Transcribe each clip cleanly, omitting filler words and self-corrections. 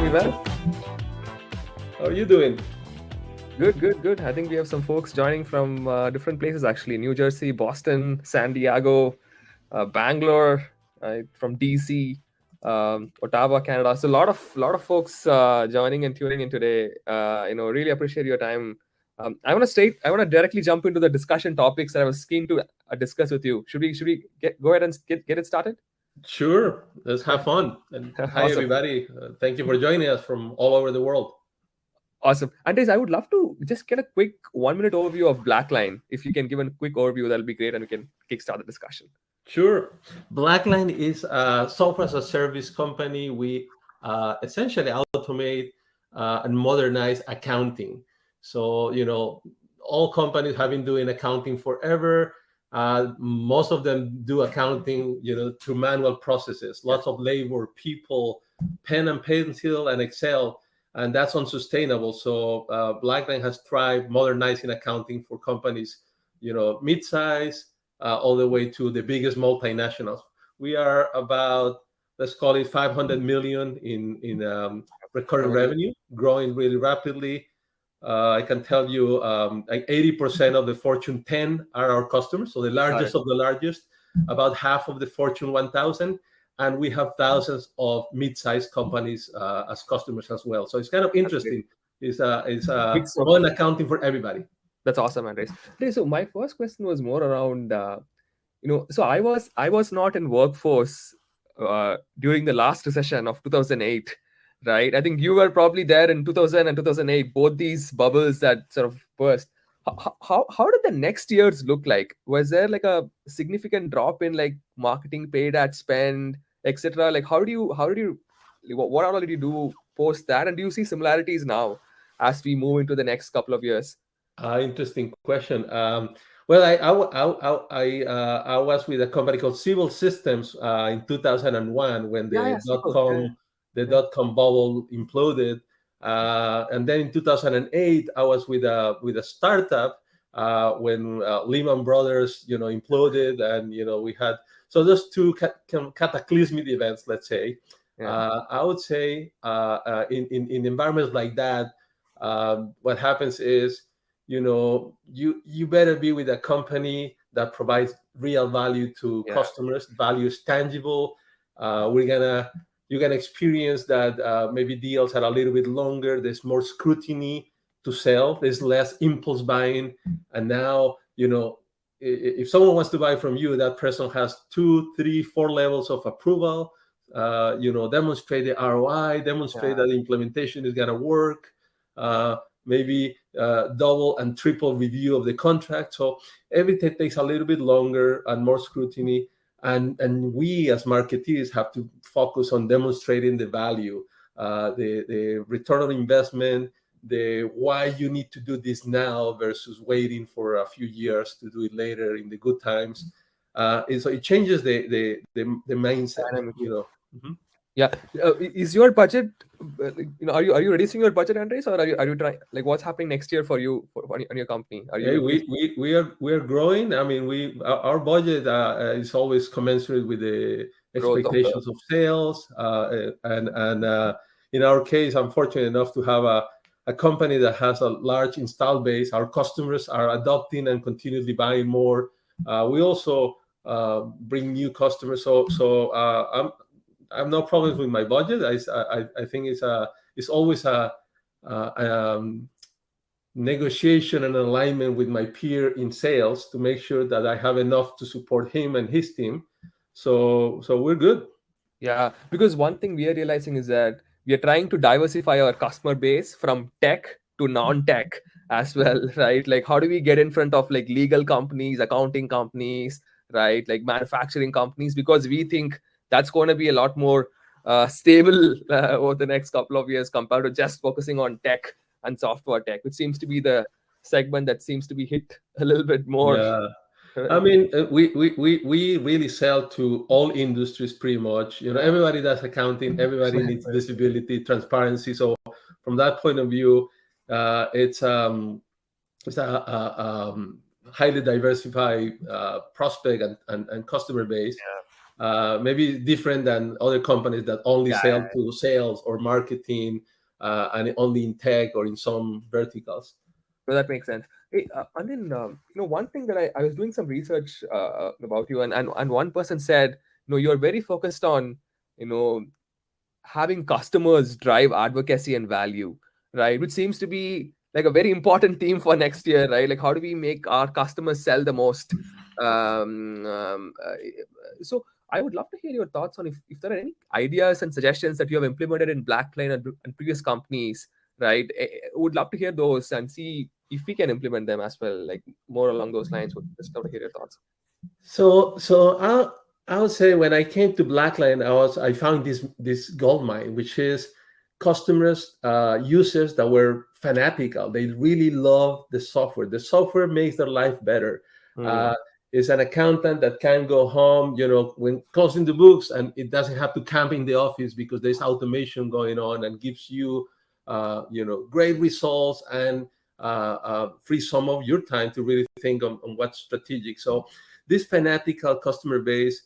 me well? How are you doing? Good. I think we have some folks joining from different places actually. New Jersey, Boston, San Diego, Bangalore, from DC, Ottawa, Canada. So a lot of folks joining and tuning in today. Really appreciate your time. I want to directly jump into the discussion topics that I was keen to discuss with you. Should we go ahead and get it started? Sure. Let's have fun. And hi, Awesome. everybody. Thank you for joining us from all over the world. Awesome. Andres, I would love to just get a quick 1-minute overview of BlackLine. If you can give a quick overview, that'll be great, and we can kickstart the discussion. Sure. BlackLine is a software as a service company. We essentially automate and modernize accounting. So, all companies have been doing accounting forever. Most of them do accounting, through manual processes, lots of labor, people, pen and pencil, and Excel. And that's unsustainable. So BlackLine has tried modernizing accounting for companies, mid-size, all the way to the biggest multinationals. We are about, let's call it 500 million in recurring revenue, growing really rapidly. I can tell you like 80% of the Fortune 10 are our customers. So the largest of the largest, about half of the Fortune 1000. And we have thousands of mid-sized companies as customers as well. So it's kind of interesting. It's one accounting for everybody. That's awesome, Andres. Okay, so my first question was more around, so I was not in workforce during the last recession of 2008, right? I think you were probably there in 2000 and 2008, both these bubbles that sort of burst. How did the next years look like? Was there like a significant drop in like marketing paid ad spend, etc.? Like what all did you do post that? And do you see similarities now as we move into the next couple of years? Interesting question. Well, I was with a company called Civil Systems in 2001 when the dot-com bubble imploded. And then in 2008, I was with a startup when Lehman Brothers, imploded, and we had those two cataclysmic events. Let's say, I would say in environments like that, what happens is, you better be with a company that provides real value to customers. Value is tangible. You're gonna experience that maybe deals are a little bit longer. There's more scrutiny to sell. There's less impulse buying. And now, if someone wants to buy from you, that person has 2, 3, 4 levels of approval. Demonstrate the ROI, demonstrate that the implementation is gonna work. Maybe double and triple review of the contract. So everything takes a little bit longer and more scrutiny. And we as marketeers have to focus on demonstrating the value, the return on investment, the why you need to do this now versus waiting for a few years to do it later in the good times. And so it changes the mindset. Mm-hmm. Yeah. Is your budget, are you reducing your budget, Andres, or are you trying, like, what's happening next year for you on your company? We are growing. I mean, our budget is always commensurate with the expectations of sales. And in our case, I'm fortunate enough to have a company that has a large install base. Our customers are adopting and continually buying more. We also bring new customers. So I have no problems with my budget. I think it's always a negotiation and alignment with my peer in sales to make sure that I have enough to support him and his team. So we're good. Yeah, because one thing we are realizing is that we are trying to diversify our customer base from tech to non-tech as well, right? Like, how do we get in front of like legal companies, accounting companies, right? Like manufacturing companies, because we think that's going to be a lot more stable over the next couple of years compared to just focusing on tech and software tech, which seems to be the segment that seems to be hit a little bit more. Yeah. I mean, we really sell to all industries pretty much. Everybody does accounting. Everybody needs visibility, transparency. So from that point of view, it's a highly diversified prospect and customer base. maybe different than other companies that only sell to sales or marketing, and only in tech or in some verticals. So that makes sense. Hey, and then one thing that I was doing some research about you, and one person said, you're very focused on having customers drive advocacy and value, right? Which seems to be like a very important theme for next year, right? Like, how do we make our customers sell the most? Um, um, uh, so I would love to hear your thoughts on if there are any ideas and suggestions that you have implemented in BlackLine and previous companies, right? Would love to hear those and see if we can implement them as well, like more along those lines. Would just love to hear your thoughts. So I would say when I came to BlackLine, I found this gold mine, which is customers, users that were fanatical. They really love the software. The software makes their life better. Is an accountant that can go home, when closing the books, and it doesn't have to camp in the office because there's automation going on and gives you, great results and free some of your time to really think on what's strategic. So this fanatical customer base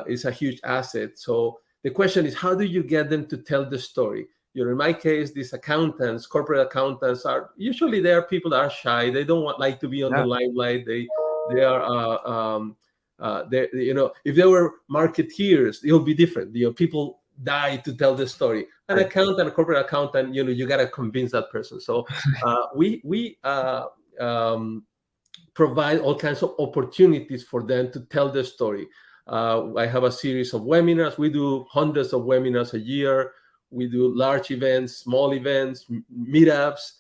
is a huge asset. So the question is, how do you get them to tell the story? In my case, these accountants, corporate accountants, are usually they are people that are shy. They don't like to be on the limelight. They are, if they were marketeers, it'll be different. People die to tell the story. An accountant, a corporate accountant, you got to convince that person. So we provide all kinds of opportunities for them to tell their story. I have a series of webinars. We do hundreds of webinars a year. We do large events, small events, meetups,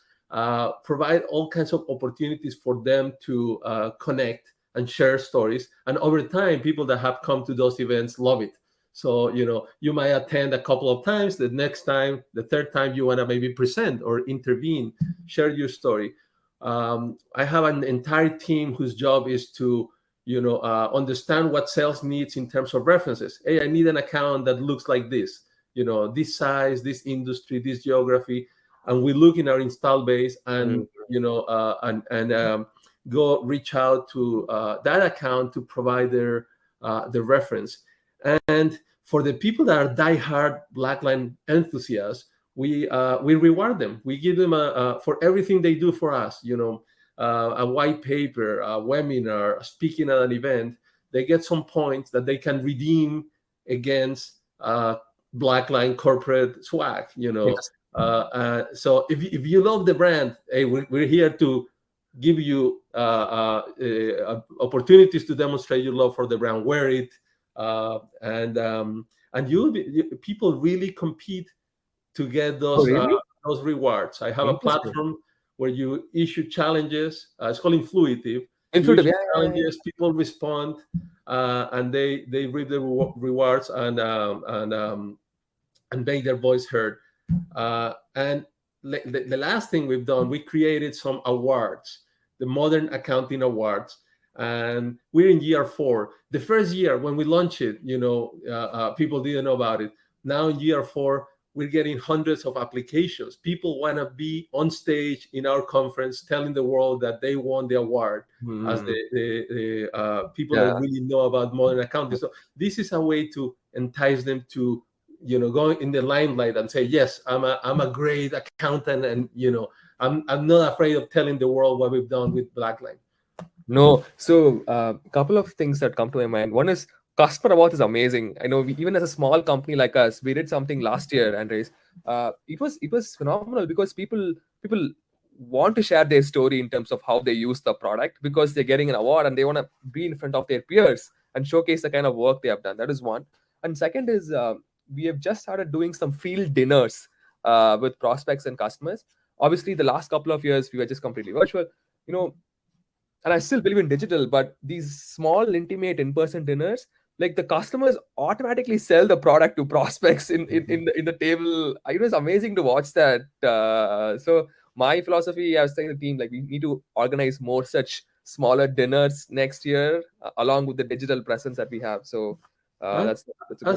provide all kinds of opportunities for them to connect and share stories. And over time, people that have come to those events love it. So, you might attend a couple of times. The next time, the third time, you want to maybe present or intervene, share your story. I have an entire team whose job is to, understand what sales needs in terms of references. Hey, I need an account that looks like this, this size, this industry, this geography. And we look in our install base and, go reach out to that account to provide the reference. And for the people that are diehard BlackLine enthusiasts, we reward them. We give them for everything they do for us, a white paper, a webinar, speaking at an event. They get some points that they can redeem against BlackLine corporate swag. Yes. So if you love the brand, hey, we're here to give you opportunities to demonstrate your love for the brand. Wear it, and people really compete to get those those rewards. I have a platform where you issue challenges. It's called Influitive. Challenges, people respond, and they reap the rewards and make their voice heard. And the last thing we've done, we created some awards, the Modern Accounting Awards, and we're in year 4. The first year when we launched it, people didn't know about it. Now in year 4, we're getting hundreds of applications. People want to be on stage in our conference telling the world that they won the award as the people that really know about modern accounting. So this is a way to entice them to, go in the limelight and say, yes, I'm a great accountant, and I'm not afraid of telling the world what we've done with BlackLine. No, so a couple of things that come to my mind. One is customer awards is amazing. I know even as a small company like us, we did something last year, Andres. It was phenomenal because people want to share their story in terms of how they use the product because they're getting an award and they want to be in front of their peers and showcase the kind of work they have done. That is one. And second is we have just started doing some field dinners with prospects and customers. Obviously, the last couple of years we were just completely virtual, and I still believe in digital, but these small, intimate, in-person dinners, like the customers automatically sell the product to prospects in the table. It was amazing to watch that. So my philosophy, I was saying to the team, like we need to organize more such smaller dinners next year, along with the digital presence that we have. So that's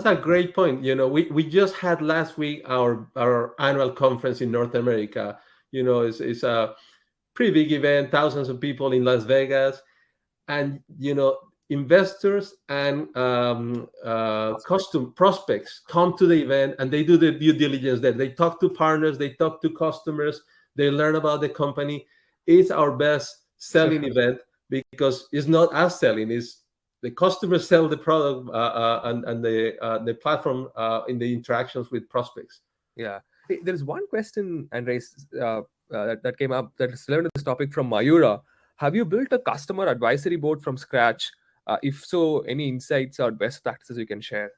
a great point. We just had last week our annual conference in North America. It's a pretty big event, thousands of people in Las Vegas. And, investors and prospects come to the event, and they do the due diligence there. They talk to partners, they talk to customers, they learn about the company. It's our best selling event, because it's not us selling, it's the customers sell the product and the platform in the interactions with prospects. Yeah. Hey, there's one question, Andres, that came up that is relevant to this topic from Mayura. Have you built a customer advisory board from scratch? If so, any insights or best practices you can share?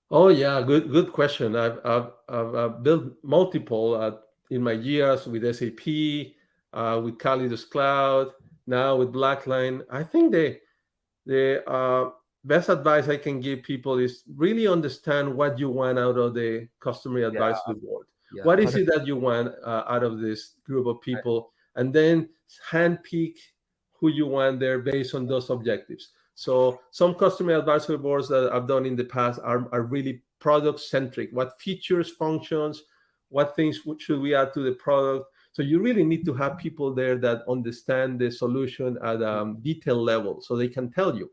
Oh yeah, good question. I've built multiple in my years with SAP, with Calidus Cloud, now with BlackLine. I think the best advice I can give people is really understand what you want out of the customer advisory board. Yeah. What is it that you want out of this group of people? And then handpick who you want there based on those objectives. So some customer advisory boards that I've done in the past are really product centric. What features, functions, what things should we add to the product? So you really need to have people there that understand the solution at a detail level, so they can tell you.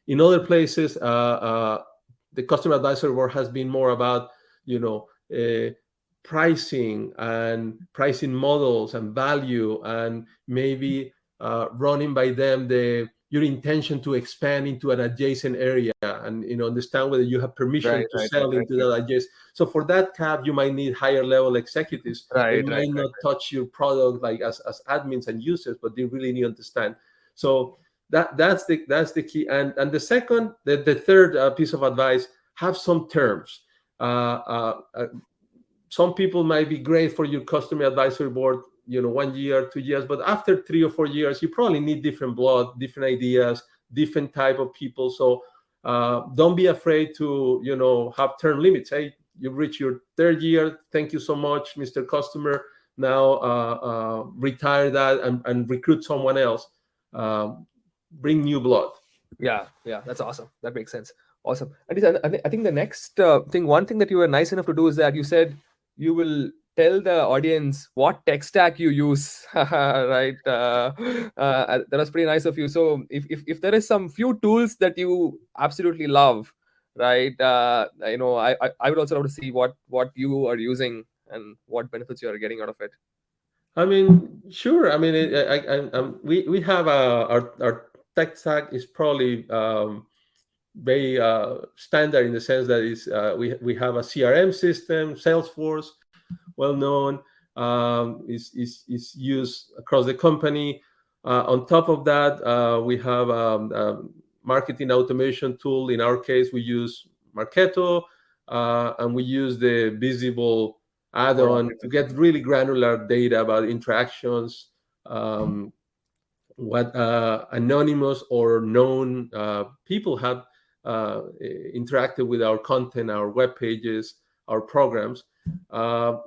In other places, the customer advisory board has been more about, pricing and pricing models and value, and maybe running by them your intention to expand into an adjacent area, and understand whether you have permission to sell into that adjacent. So for that cap, you might need higher level executives. They might not touch your product like as admins and users, but they really need to understand. So that's the key. And the second, the third piece of advice: have some terms. Some people might be great for your customer advisory board, 1 year, 2 years, but after 3 or 4 years, you probably need different blood, different ideas, different type of people. So don't be afraid to, have term limits. Hey, you've reached your 3rd year. Thank you so much, Mr. Customer. Now retire that and recruit someone else. Bring new blood. Yeah, that's awesome. That makes sense. Awesome. And I think the next one thing that you were nice enough to do is that you said you will tell the audience what tech stack you use, right? That was pretty nice of you. So if there is some few tools that you absolutely love, right? I would also love to see what you are using and what benefits you are getting out of it. I mean, sure. I mean, we have our tech stack is probably very standard in the sense that we have a CRM system, Salesforce, well known, is used across the company. On top of that, we have a marketing automation tool. In our case, we use Marketo, and we use the Visible add-on to get really granular data about interactions, what anonymous or known people have interacted with our content, our web pages, our programs.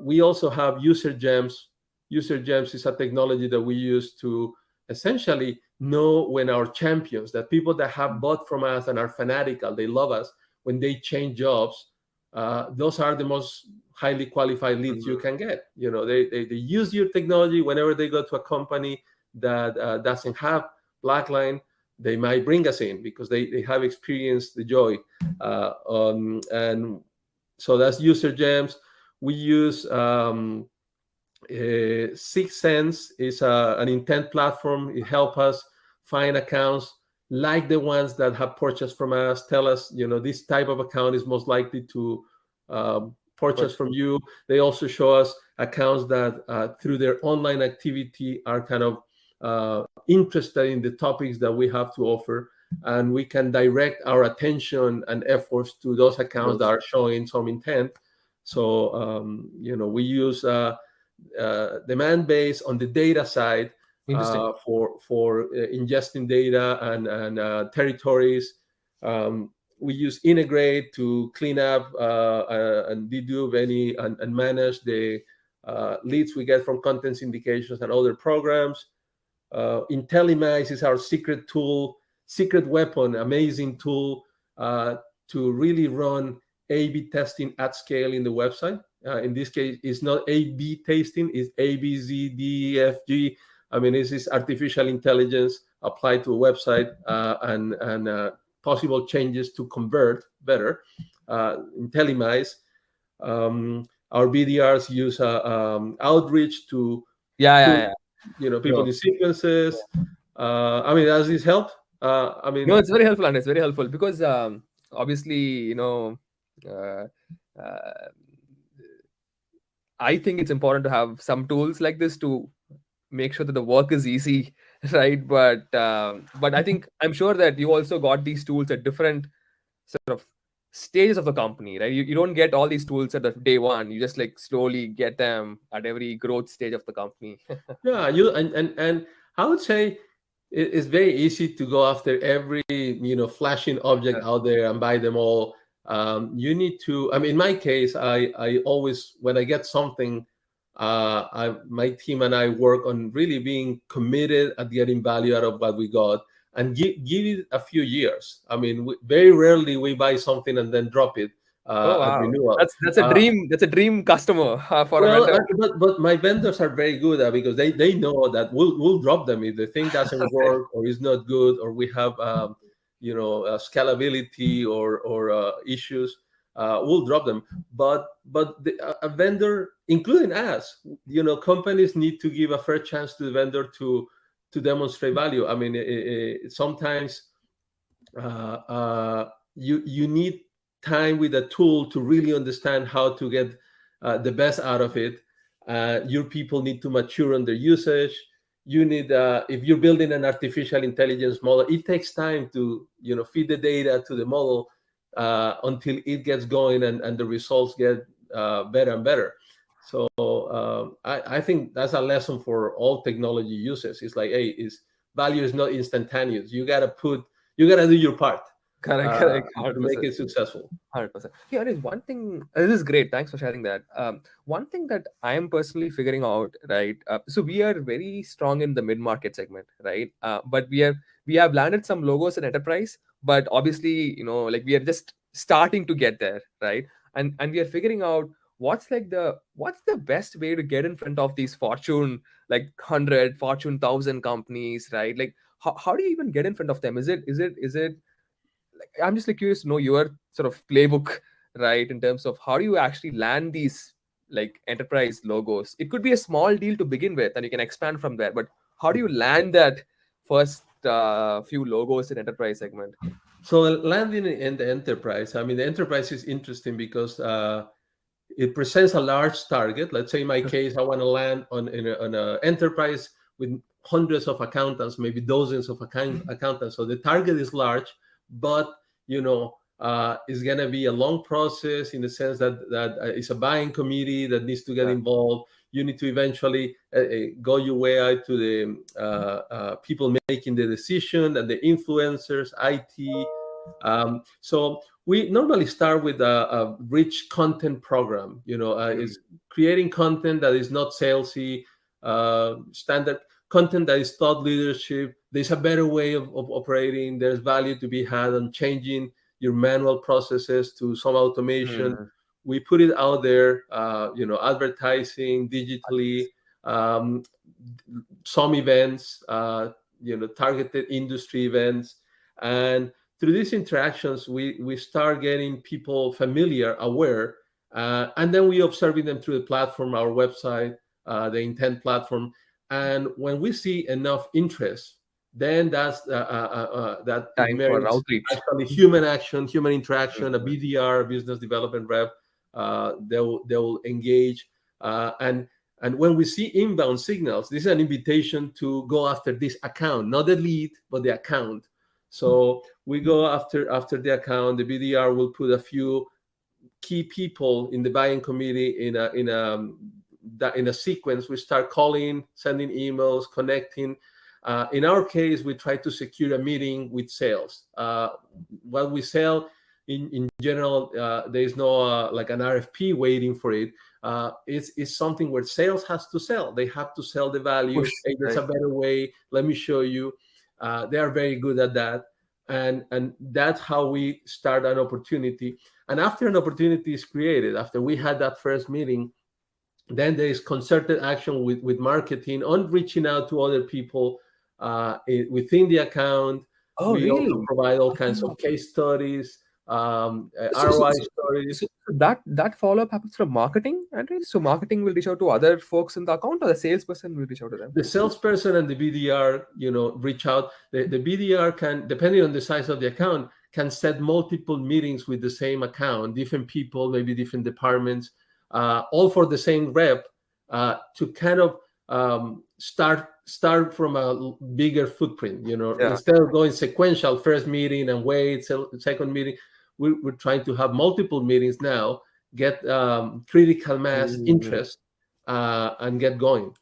We also have user gems. User gems is a technology that we use to essentially know when our champions, that people that have bought from us and are fanatical, they love us, when they change jobs, those are the most highly qualified leads you can get. They use your technology. Whenever they go to a company that doesn't have BlackLine, they might bring us in because they have experienced the joy. And so that's user gems. We use Sixth Sense is an intent platform. It helps us find accounts like the ones that have purchased from us. Tell us, this type of account is most likely to purchase from you. They also show us accounts that through their online activity are kind of interested in the topics that we have to offer, and we can direct our attention and efforts to those accounts that are showing some intent. So we use demand base on the data side for ingesting data and territories. We use Integrate to clean up and dedupe any and manage the leads we get from content syndications and other programs. IntelliMax is our secret weapon, amazing tool to really run A/B testing at scale in the website. In this case, it's not A/B testing, it's A, B, Z, D, E, F, G. I mean, this is artificial intelligence apply to a website, and possible changes to convert better. IntelliMice, our BDRs use outreach to people in sequences. I mean, does this help? No, it's very helpful, and it's very helpful because obviously, uh, uh, I think it's important to have some tools like this to make sure that the work is easy, right? But I'm sure that you also got these tools at different sort of stages of the company, right? You don't get all these tools at the day one. You just like slowly get them at every growth stage of the company. Yeah, and I would say it's very easy to go after every flashing object out there and buy them all. You need to. I mean, in my case, I always, when I get something, my team and I work on really being committed at getting value out of what we got, and give it a few years. I mean, very rarely we buy something and then drop it Oh at wow, renewal. that's a dream. That's a dream customer for a Well, vendor. but my vendors are very good at, because they know that we'll drop them if the thing doesn't work or is not good, or we have scalability or issues. We'll drop them. But a vendor, including us, companies need to give a fair chance to the vendor to demonstrate value. I mean, sometimes you need time with a tool to really understand how to get the best out of it. Your people need to mature on their usage. You need, if you're building an artificial intelligence model, it takes time to feed the data to the model until it gets going and the results get better and better. So I think that's a lesson for all technology users. It's like, hey, value is not instantaneous. You gotta do your part. Correct. To make it successful. 100%. Yeah, there is one thing. This is great. Thanks for sharing that. One thing that I am personally figuring out, right? So we are very strong in the mid-market segment, right? But we have landed some logos in enterprise, but obviously, like we are just starting to get there, right? And we are figuring out what's the best way to get in front of these Fortune like 100, Fortune 1000 companies, right? Like how do you even get in front of them? Is it I'm just like curious to know your sort of playbook, right? In terms of how do you actually land these like enterprise logos? It could be a small deal to begin with, and you can expand from there. But how do you land that first few logos in enterprise segment? So landing in the enterprise, I mean, the enterprise is interesting because it presents a large target. Let's say in my case, I want to land on an enterprise with hundreds of accountants, maybe dozens of accountants. So the target is large, but it's going to be a long process in the sense that it's a buying committee that needs to get involved. You need to eventually go your way out to the people making the decision and the influencers, IT. So we normally start with a rich content program. It's creating content that is not salesy, standard content that is thought leadership. There's a better way of operating. There's value to be had on changing your manual processes to some automation. We put it out there, advertising digitally, some events, targeted industry events. And through these interactions, we start getting people familiar, aware, and then we observing them through the platform, our website, the intent platform. And when we see enough interest, then that's that time for outreach. Actually, human action, human interaction, a BDR, business development rep, they will engage, and when we see inbound signals, this is an invitation to go after this account, not the lead, but the account. So we go after the account. The BDR will put a few key people in the buying committee in a sequence. We start calling, sending emails, connecting. In our case, we try to secure a meeting with sales. What we sell, in general, there is no like an RFP waiting for it. It's something where sales has to sell. They have to sell the value. Hey, there's a better way. Let me show you. They are very good at that. And that's how we start an opportunity. And after an opportunity is created, after we had that first meeting, then there is concerted action with marketing on reaching out to other people within the account. Oh, We really? also provide all kinds of case studies, So, so, ROI so, stories. so that follow up happens from marketing, Andre? So marketing will reach out to other folks in the account, or the salesperson will reach out to them? The salesperson and the BDR, reach out. The BDR can, depending on the size of the account, can set multiple meetings with the same account, different people, maybe different departments, all for the same rep, to kind of start from a bigger footprint. Instead of going sequential, first meeting and wait, second meeting, we're trying to have multiple meetings now, get critical mass interest, and get going.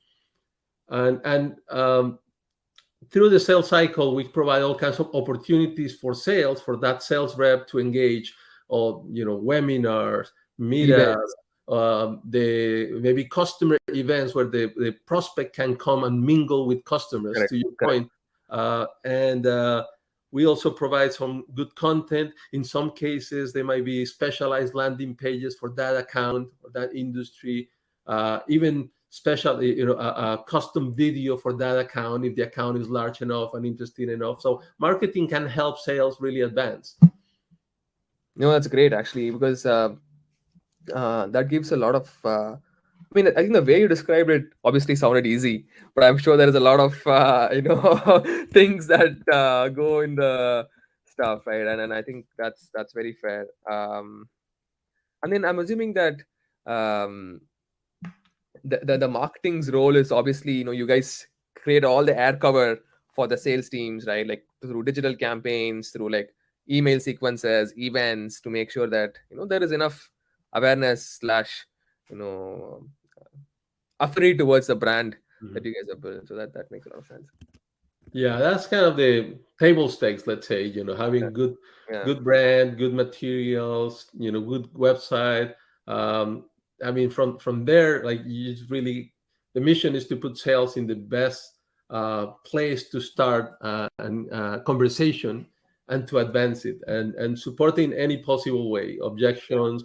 And through the sales cycle, we provide all kinds of opportunities for sales, for that sales rep to engage, or webinars, meetups, the maybe customer events where the prospect can come and mingle with customers. Correct. To your point, and we also provide some good content. In some cases, there might be specialized landing pages for that account or that industry, even special, a custom video for that account if the account is large enough and interesting enough. So marketing can help sales really advance. No, that's great actually, because that gives a lot of. I mean, I think the way you described it obviously sounded easy, but I'm sure there is a lot of things that go in the stuff, right? And I think that's very fair. And then I'm assuming that um, the marketing's role is obviously, you guys create all the air cover for the sales teams, right? Like through digital campaigns, through like email sequences, events, to make sure that there is enough awareness slash you know affinity towards the brand that you guys have built. So that makes a lot of sense. Yeah, that's kind of the table stakes, let's say, having good brand, good materials, good website. I mean, from there, like, you just really, the mission is to put sales in the best place to start a conversation and to advance it, and supporting any possible way, objections,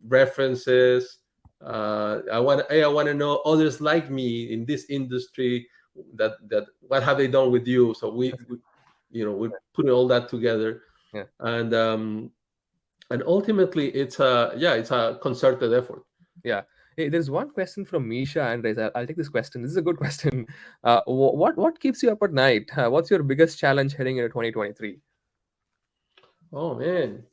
references. I want to know others like me in this industry, that what have they done with you. So we're putting all that together, and ultimately it's a concerted effort. Hey, there's one question from Misha and Reza. I'll take this question. This is a good question. What keeps you up at night? What's your biggest challenge heading into 2023? Oh man.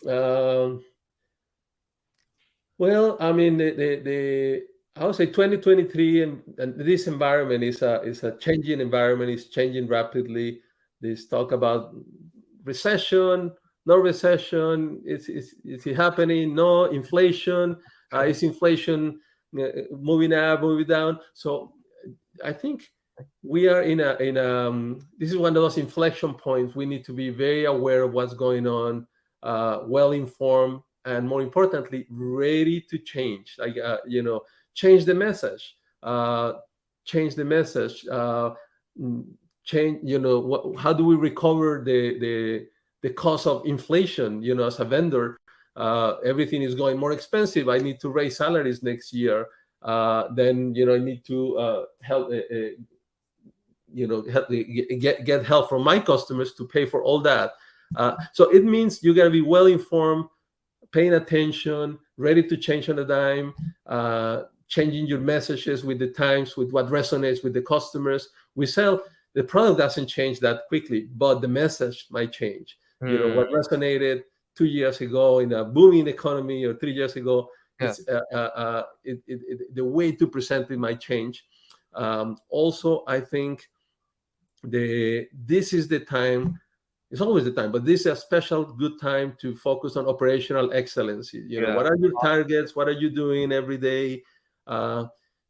Well, I mean, I would say 2023 and this environment is a changing environment. It's changing rapidly. This talk about recession, no recession. Is it happening? No inflation. Is inflation moving up, moving down? So I think we are in this is one of those inflection points. We need to be very aware of what's going on, well informed, and more importantly, ready to change. Like change the message. Change the message. Change. How do we recover the cost of inflation? As a vendor, everything is going more expensive. I need to raise salaries next year. Then I need to help. Get help from my customers to pay for all that. So it means you gotta be well informed, paying attention, ready to change on a dime, changing your messages with the times, with what resonates with the customers. The product doesn't change that quickly, but the message might change. What resonated 2 years ago in a booming economy, or 3 years ago, the way to present it might change. Also, I think this is the time. It's always the time, but this is a special good time to focus on operational excellence. What are your targets? What are you doing every day?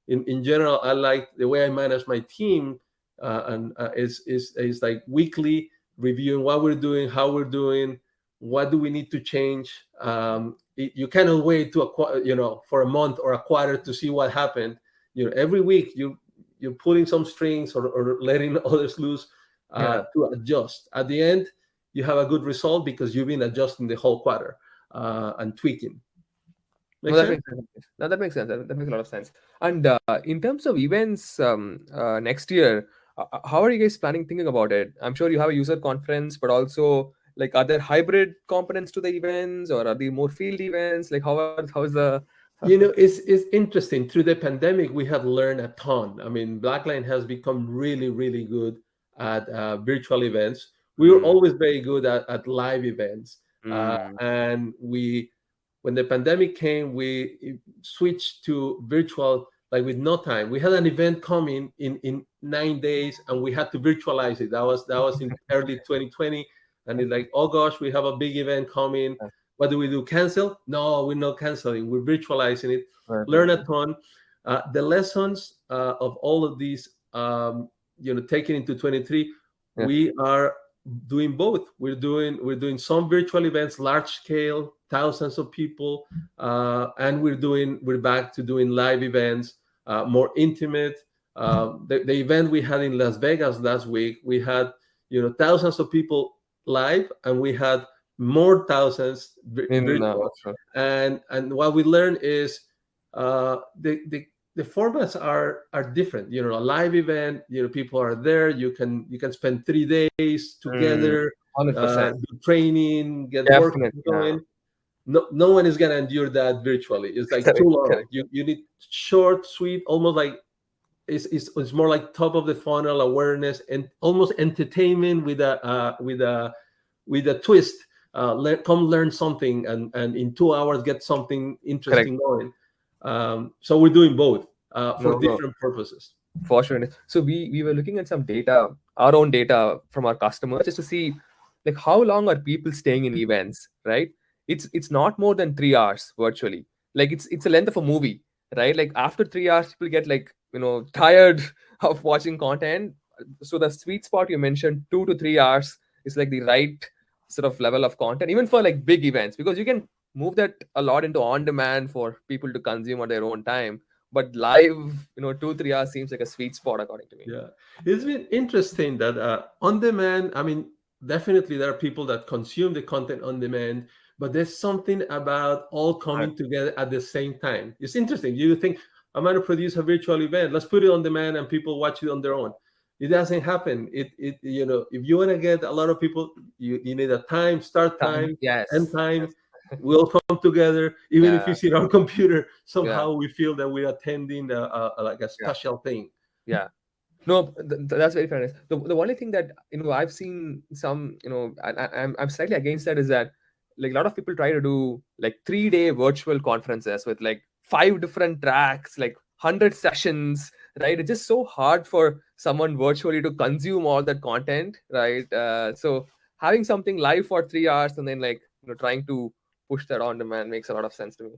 In general, I like the way I manage my team, and is like weekly reviewing what we're doing, how we're doing, what do we need to change. You cannot wait for a month or a quarter to see what happened. Every week you're pulling some strings or letting others loose to adjust. At the end, you have a good result because you've been adjusting the whole quarter and tweaking. That makes sense. That makes sense. That makes a lot of sense. And in terms of events next year, how are you guys thinking about it? I'm sure you have a user conference, but also like are there hybrid components to the events, or are they more field events? Like how's the It's interesting. Through the pandemic, we have learned a ton. I mean, BlackLine has become really, really good at virtual events. We were always very good at live events. And when the pandemic came, we switched to virtual, like with no time. We had an event coming in 9 days, and we had to virtualize it. That was in early 2020, and it's like, oh gosh, we have a big event coming. What do? Cancel? No, we're not canceling. We're virtualizing it. Learn a ton. The lessons of all of these, taken into 23, we are doing both. We're doing some virtual events, large scale, thousands of people, and we're back to doing live events, more intimate. The event we had in Las Vegas last week, we had thousands of people live, and we had more thousands virtual. And what we learned is the formats are different. A live event, people are there. You can spend 3 days together, 100%. do training, get work going. No one is gonna endure that virtually. It's like too long. You need short, sweet, almost like it's more like top of the funnel awareness and almost entertainment with a twist. Come learn something, and in 2 hours get something interesting going. So we're doing both for different purposes. For sure. So we were looking at some data, our own data from our customers, just to see like how long are people staying in events, right? It's not more than 3 hours virtually. Like it's the length of a movie, right? Like after 3 hours, people get like tired of watching content. So the sweet spot you mentioned, 2 to 3 hours, is like the right sort of level of content, even for like big events, because you can move that a lot into on demand for people to consume at their own time. But live, 2-3 hours seems like a sweet spot according to me. Yeah, it's been interesting that on demand. I mean, definitely there are people that consume the content on demand, but there's something about all coming together at the same time. It's interesting. You think, I'm going to produce a virtual event, let's put it on demand and people watch it on their own. It doesn't happen. If you want to get a lot of people, you need a start time, end time. We'll come together, even if you sit on computer. Somehow we feel that we're attending like a special thing. Yeah. No, that's very fair. The only thing that I've seen some, I'm slightly against that, is that like a lot of people try to do like 3-day virtual conferences with like 5 different tracks, like 100 sessions, right? It's just so hard for someone virtually to consume all that content, right? So having something live for 3 hours and then like trying to push that on demand makes a lot of sense to me.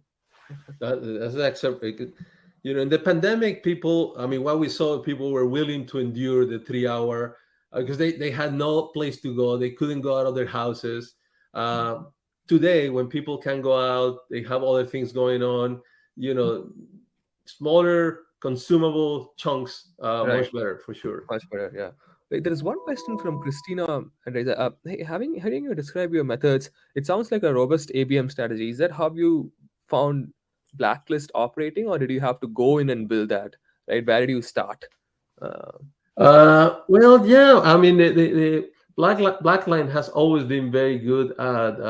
That's acceptable. In the pandemic, what we saw, people were willing to endure the 3 hour because they had no place to go. They couldn't go out of their houses. Today, when people can go out, they have other things going on. Smaller, consumable chunks, much better for sure. Much better, yeah. There is one question from Christina. Hey, hearing you describe your methods, it sounds like a robust ABM strategy. Is that how you found Blacklist operating, or did you have to go in and build that? Right? Where did you start? Well, yeah. I mean, the BlackLine has always been very good at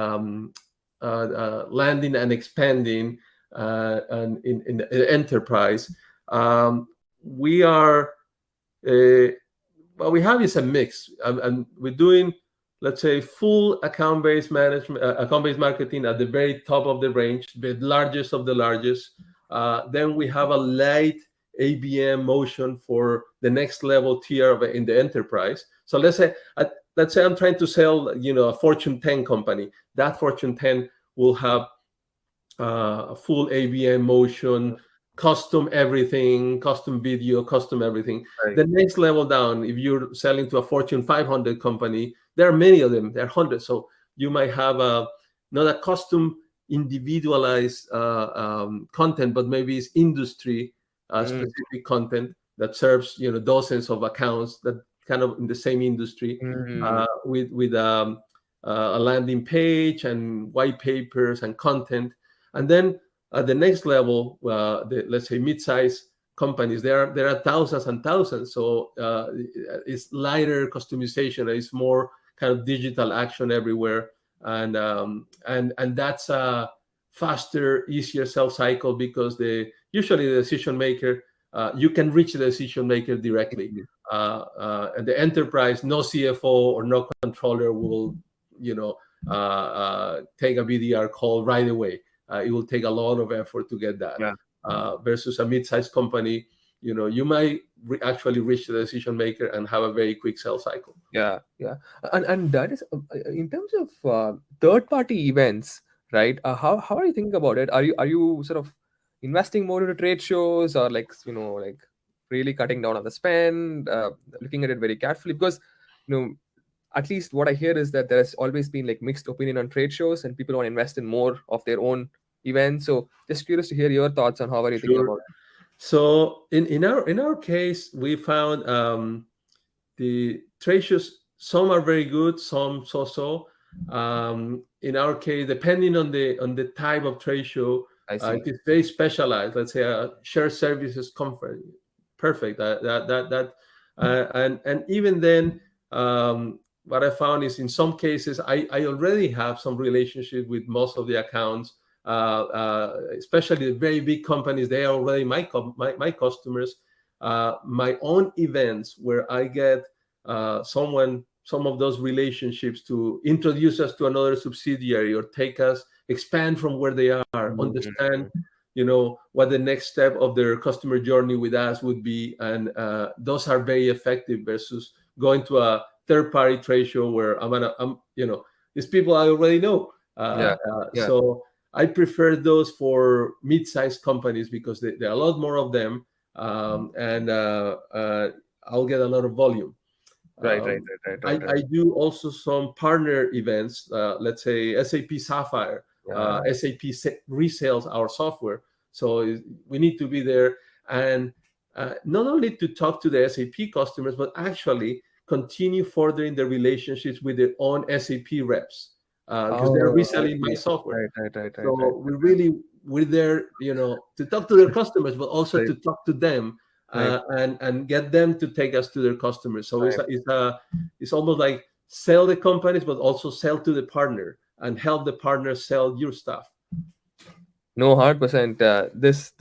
landing and expanding and in the enterprise. We are what we have is a mix, and we're doing, let's say, full account-based management, account-based marketing at the very top of the range, the largest of the largest. Then we have a light ABM motion for the next level tier in the enterprise. So let's say I'm trying to sell, a Fortune 10 company. That Fortune 10 will have a full ABM motion, custom everything, custom video, custom everything. Right. The next level down, if you're selling to a Fortune 500 company, there are many of them. There are hundreds. So you might have not a custom individualized content, but maybe it's industry specific content that serves dozens of accounts that kind of in the same industry with a landing page and white papers and content. And then at the next level, let's say mid-size companies. There are thousands and thousands. So it's lighter customization. It's more kind of digital action everywhere, and that's a faster, easier sales cycle because usually the decision maker, you can reach the decision maker directly. And the enterprise, no CFO or no controller will, take a BDR call right away. It will take a lot of effort to get that. Versus a mid-sized company, you might actually reach the decision maker and have a very quick sales cycle. And that is in terms of third-party events, right? How are you thinking about it? Are you sort of investing more into trade shows, or like really cutting down on the spend, looking at it very carefully? Because at least what I hear is that there has always been like mixed opinion on trade shows, and people want to invest in more of their own events. So just curious to hear your thoughts on how are you thinking about it. So in our case, we found the trade shows, some are very good, some so. In our case, depending on the type of trade show, if it's very specialized, let's say a shared services conference, perfect. And even then, what I found is in some cases I already have some relationship with most of the accounts, especially the very big companies. They are already my customers. My own events where I get some of those relationships to introduce us to another subsidiary or expand from where they are, understand what the next step of their customer journey with us would be, and those are very effective versus going to a third-party trade show where these people I already know. So I prefer those for mid-sized companies because there are a lot more of them, and I'll get a lot of volume. Right. I do also some partner events, let's say SAP Sapphire. SAP resales our software, so we need to be there, and not only to talk to the SAP customers, but actually continue furthering the relationships with their own SAP reps, because they're reselling my software. So we're there, to talk to their customers, but also to talk to them, and get them to take us to their customers. So it's almost like sell the companies, but also sell to the partner and help the partner sell your stuff. No, 100%. This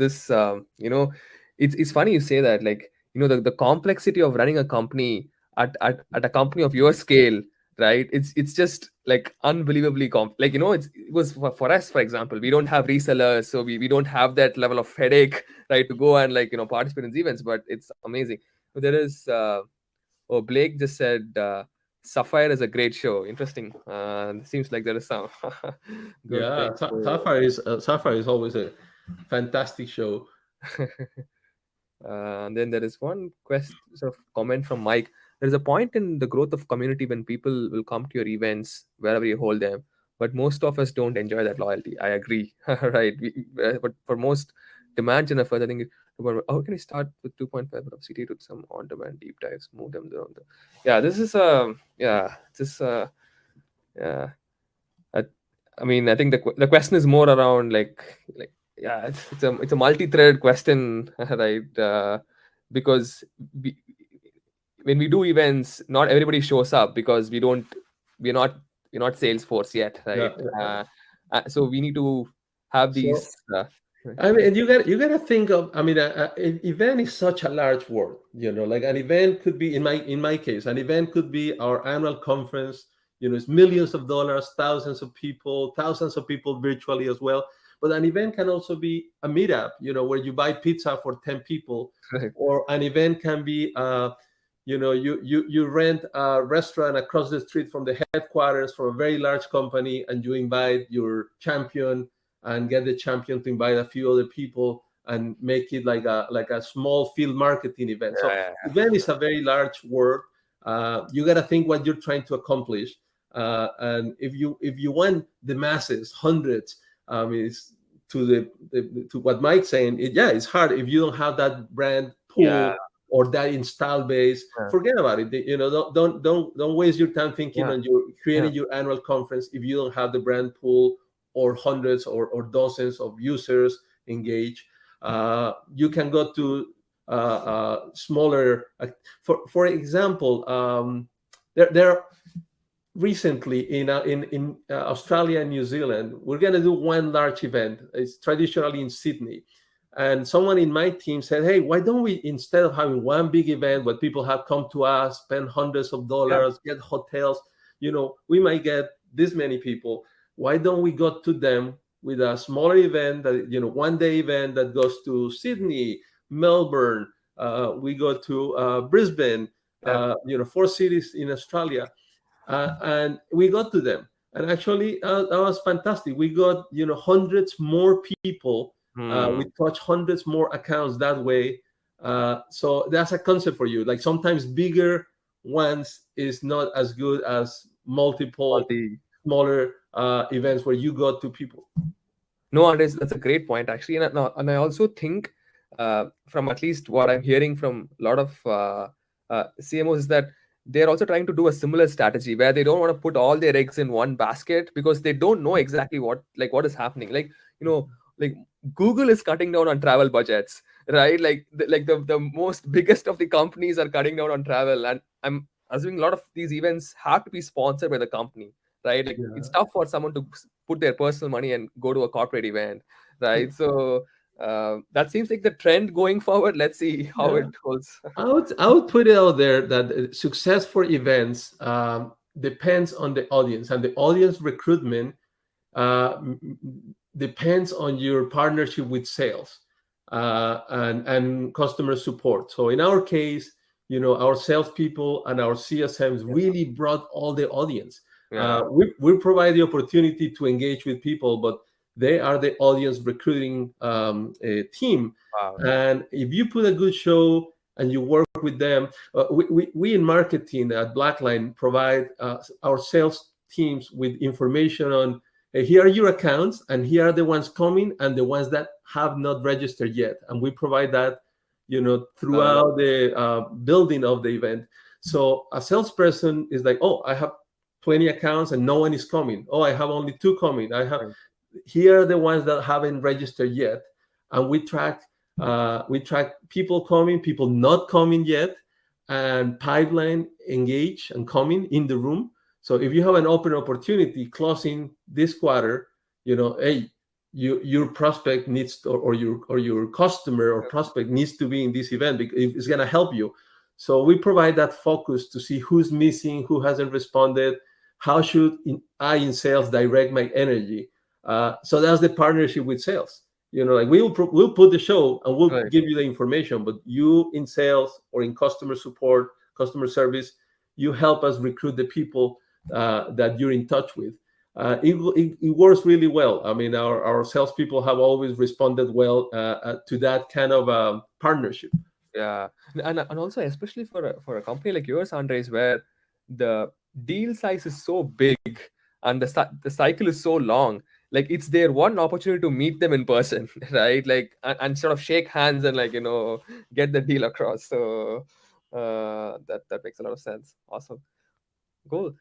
it's funny you say that. Like, the complexity of running a company at a company of your scale, right? It's just like unbelievably like, it was for us, for example, we don't have resellers, so we don't have that level of headache, right, to go and participate in these events. But it's amazing. There is Blake just said Sapphire is a great show. Interesting. Seems like there is some good things. Sapphire is always a fantastic show. And then there is one sort of comment from Mike. There is a point in the growth of community when people will come to your events wherever you hold them, but most of us don't enjoy that loyalty. I agree. Right. But for most demand generators, I think how can we start with 2.5 of CT to some on-demand deep dives, move them around. I mean, I think the question is more around it's a multi-threaded question, right? Because when we do events, not everybody shows up because we're not Salesforce yet, right? So we need to have these. I mean, you got to think of. I mean, an event is such a large word. Like an event could be, in my case, an event could be our annual conference. It's millions of dollars, thousands of people virtually as well. But an event can also be a meetup, where you buy pizza for 10 people, or an event can be, you rent a restaurant across the street from the headquarters from a very large company, and you invite your champion and get the champion to invite a few other people and make it like a small field marketing event. Event is a very large word. You got to think what you're trying to accomplish. And if you want the masses, hundreds, to what Mike's saying, it's hard if you don't have that brand pool or that install base. Forget about it. Don't waste your time thinking on creating your annual conference if you don't have the brand pool or hundreds or dozens of users engaged. You can go to smaller. For example, there recently in Australia and New Zealand, we're going to do one large event. It's traditionally in Sydney. And someone in my team said, hey, why don't we, instead of having one big event where people have come to us, spend hundreds of dollars, get hotels, we might get this many people. Why don't we go to them with a smaller event, that, one day event that goes to Sydney, Melbourne, we go to Brisbane, 4 cities in Australia. And we got to them, and actually that was fantastic. We got hundreds more people. We touched hundreds more accounts that way. So that's a concept for you. Like sometimes bigger ones is not as good as multiple smaller events where you got to people. No, Andres, that's a great point actually, and I also think from at least what I'm hearing from a lot of CMOs is that they're also trying to do a similar strategy where they don't want to put all their eggs in one basket because they don't know exactly what is happening. Like Google is cutting down on travel budgets, right? The most biggest of the companies are cutting down on travel, and I'm assuming a lot of these events have to be sponsored by the company, right? It's tough for someone to put their personal money and go to a corporate event, right? So that seems like the trend going forward. Let's see how it goes. I would put it out there that success for events depends on the audience, and the audience recruitment depends on your partnership with sales and customer support. So in our case, our salespeople and our CSMs really brought all the audience. We provide the opportunity to engage with people, but they are the audience recruiting team. Wow. And if you put a good show and you work with them, we in marketing at BlackLine provide our sales teams with information on here are your accounts, and here are the ones coming and the ones that have not registered yet. And we provide that, throughout the building of the event. So a salesperson is like, oh, I have 20 accounts and no one is coming. Oh, I have only 2 coming. Here are the ones that haven't registered yet, and we track people coming, people not coming yet, and pipeline engage and coming in the room. So if you have an open opportunity closing this quarter, hey, your prospect needs to, or your customer or prospect needs to be in this event because it's going to help you. So we provide that focus to see who's missing, who hasn't responded, how should I in sales direct my energy. So that's the partnership with sales. We'll put the show and we'll give you the information, but you in sales or in customer support, customer service, you help us recruit the people that you're in touch with. It works really well. I mean, our salespeople have always responded well to that kind of partnership. Yeah, and also especially for a company like yours, Andres, where the deal size is so big and the cycle is so long. Like it's their one opportunity to meet them in person, right? And sort of shake hands and get the deal across. So that makes a lot of sense. Awesome. Cool.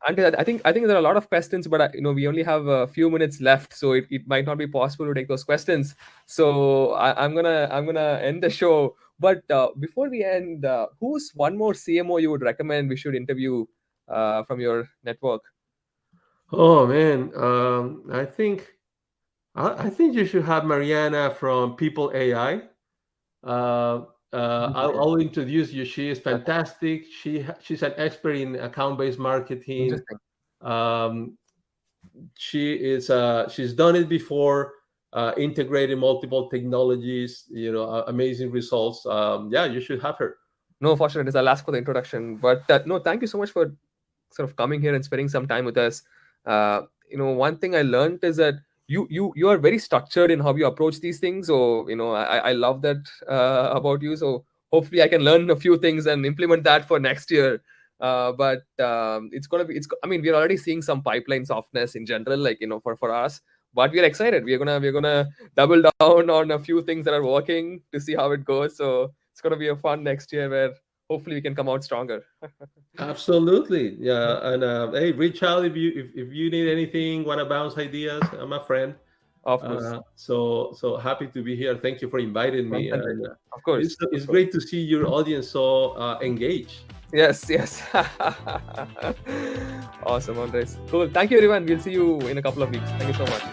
And I think there are a lot of questions, but we only have a few minutes left, so it might not be possible to take those questions. So I'm gonna end the show. But before we end, who's one more CMO you would recommend we should interview from your network? Oh man, I think you should have Mariana from People AI. I'll introduce you. She is fantastic. She's an expert in account-based marketing. She's done it before, integrating multiple technologies. Amazing results. You should have her. No, for sure. I'll ask for the introduction. But no, thank you so much for sort of coming here and spending some time with us. One thing I learned is that you are very structured in how you approach these things. So I love that about you. So hopefully I can learn a few things and implement that for next year. But I mean, we're already seeing some pipeline softness in general, for us. But we're excited. We're gonna double down on a few things that are working to see how it goes. So it's gonna be a fun next year where hopefully we can come out stronger. Absolutely, yeah. And hey, reach out if you need anything, want to bounce ideas. I'm a friend. Of course. So happy to be here. Thank you for inviting me. And, of course. It's great to see your audience so engaged. Yes. Awesome, Andres. Cool. Thank you, everyone. We'll see you in a couple of weeks. Thank you so much.